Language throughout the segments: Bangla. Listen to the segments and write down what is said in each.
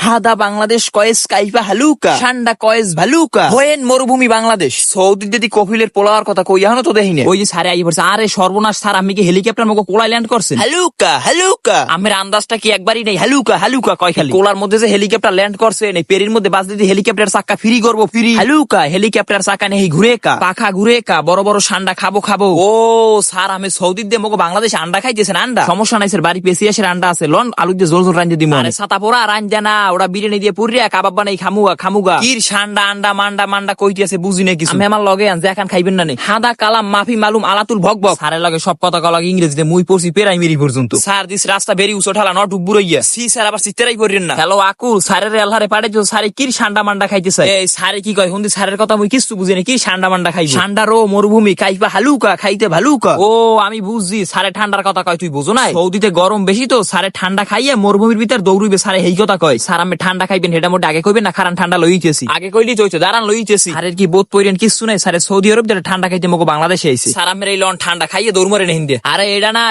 হাদা বাংলাদেশ কয়েস কাইফা হালুকা ঠান্ডা কয়েস ভালুকা হোয়েন মরুভূমি বাংলাদেশ সৌদি যদি কপিলের পোলাওয়ার কথা কই এখনো তো দেখিনি ওই যে সারে আই পড়ছে আরে সর্বনাশ স্যার আমি কি হেলিকপ্টার মতো কোলায় ল্যান্ড করছেন হালুকা হালুকা আমের আন্দাজটা কি একবারই নেই হালুকা হালুকা কয় খালি কোলার মধ্যে যে হেলিকপ্টার ল্যান্ড করছে এই পেরির মধ্যে বাস দিদি হেলিকপ্টার চাক্কা ফ্রি করবো ফ্রি হালুকা হেলিকপ্টার চাক্কা নেই ঘুরে কা পাখা ঘুরে কা বড় বড় ঠান্ডা খাবো ও স্যার আমি সৌদির দিয়ে মগো বাংলাদেশ আন্ডা খাইতেছেন আন্ডা সমস্যা নাই স্যার বাড়ি পেছিয়াসের আন্ডা আছে লন আলু দিয়ে জোর জোর রান দিমু আরে ছাতা পোড়া রান জানা ওরা বিরিয়ানি দিয়ে পুরিয়া কাবাব বানাই খামুগা কির ঠান্ডা আন্ডা মান্ডা কইতেছে বুঝি না কিছু আমি আমার লগে আন যেখান খাইবেন না নে হাদা কালাম মাফি মালুম আলাতুল ভকভক স্যারের লগে সব কথা কলা ইংরেজিতে মুই পড়ছি প্রাইমারি পর্যন্ত স্যার দিস রাস্তা বেরি উচঠালা নট বুড়াইয়া সি স্যার আবার সিতেরাই পড়েন না হ্যালো আকুল স্যারের আল্লাহরে পাড়াইছো স্যারে কির ঠান্ডা মান্ডা খাইতেছে এই স্যারে কি কয় হুন্দি স্যারের কথা মুই কিছু বুঝি না কি ঠান্ডা মান্ডা খাইবো ঠান্ডা রো মরুভূমি কাইফা হালুকা খাইতে ভালুকা ও আমি বুঝছি স্যারে ঠান্ডার কথা কয় তুই বুঝো না সৌদিতে গরম বেশি তো স্যারে ঠান্ডা খাইয়া মরুভূমির ভিতর দৌড়িবে স্যারে এই কথা কয় স্যার আমি ঠান্ডা খাইবেন হেটা মোটে আগে কইবেন না কারণ ঠান্ডা লইতেছি আগে কইলি চইছে দাঁড়ান লইতেছি স্যারের কি বোধ পইরেন কিছু নাই স্যারে সৌদি আরব যেটা ঠান্ডা খাইতে মগো বাংলাদেশে আইছে স্যার আমের এই লন ঠান্ডা খাইয়ে দৌড় মারে হিন্দে আরে এটা না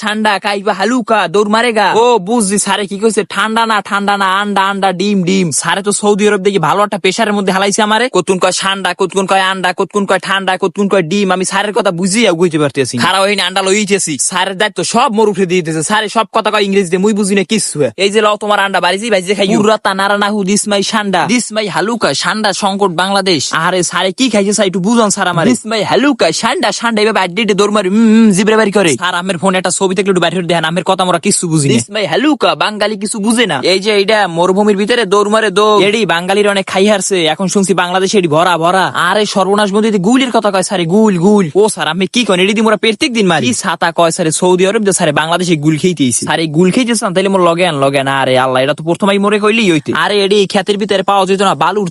ঠান্ডা কাইফা হালুকা দৌড় মারেগা ও বুঝছি স্যারে কি কইছে ঠান্ডা না আন্ডা ডিম স্যারে তো সৌদি আরব দেখি ভালো একটা প্রেসারের মধ্যে হালাইছে আমারে কতক্ষণ কয় ঠান্ডা কতক্ষণ কয় আন্ডা কতক্ষণ কয় ঠান্ডা কতক্ষণ কয় ডিম আমি স্যারের কথা বুঝিয়া বুঝতে পারতেছি খারাপ হইনি আন্ডা লইতেছি স্যারের দায়িত্ব সব মোর উঠে দিয়ে দিতেছে স্যারে সব কথা কয় ইংরেজিতে মুই বুঝি না কিছু এই যে লাও তোমার আন্ডা বাড়িছি ভাইজে খাই পুরাতা নারানাহু দিসমাই দিসমাই হালুকা ঠান্ডা সংকট বাংলাদেশ আরে স্যারে কি খাইছে স্যার একটু বুঝান স্যার আমার দিসমাই হালুকা ঠান্ডা এভাবে আড্ডি দৌড় মারি জিবরে বাড়ি করে স্যার আমের ফোনে একটা ছবি দেখলে একটু বাইরে দেখেন আমের কথা আমরা কিছু বুঝি না দিসমাই হালুকা বাঙালি কিছু বুঝে না এই যে এইটা মরুভূমির ভিতরে দৌড় মারে এডি বাঙালির অনেক খাই হারছে এখন শুনছি বাংলাদেশে এডি ভরা আরে সর্বনাশ বন্ধু গুলের কথা কয় স্যারে গুল ও স্যার আমি কি করেন এডি দি মোরা প্রত্যেক দিন মারি ছাতা কয় স্যারে সৌদি আরব যে স্যারে বাংলাদেশে গুল খেইতেইছে স্যার এই গুল খেইতেছেন তাইলে মোর লগে আন আরে আল্লাহ এটা তো প্রথমেই মরে কইলি হইতে আরে এডি ক্ষেতের ভিতরে পাওয়া যেত না বালুর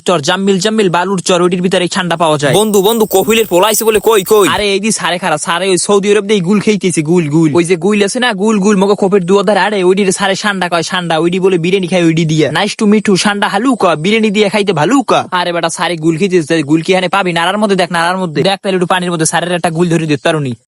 চর জাম্মিল বালুর চর ওইটির ভিতরে ঠান্ডা পাওয়া যায় বন্ধু কপিলের পোলাইছে বলে কই আরে এই দি সারে খারা সারে ওই সৌদি আরব দিয়ে গুল খেইতেছে গুল ওই যে গুল আছে না গুল মগো খোপের দুয়ার আরে ওইটির সারে ঠান্ডা কয় ঠান্ডা ওইটি বলে বিরিয়ানি খাই ওইটি দিয়া নাইস টু মিঠু ঠান্ডা হালুকা বিরিয়ানি দিয়ে খাইতে ভালুকা আরে বেটা সারে গুল খেইতেছে গুল কি এখানে পাবি নাড়ার মধ্যে দেখ তাহলে একটু পানির মধ্যে সারের একটা গুল ধরে দিতে পারুনি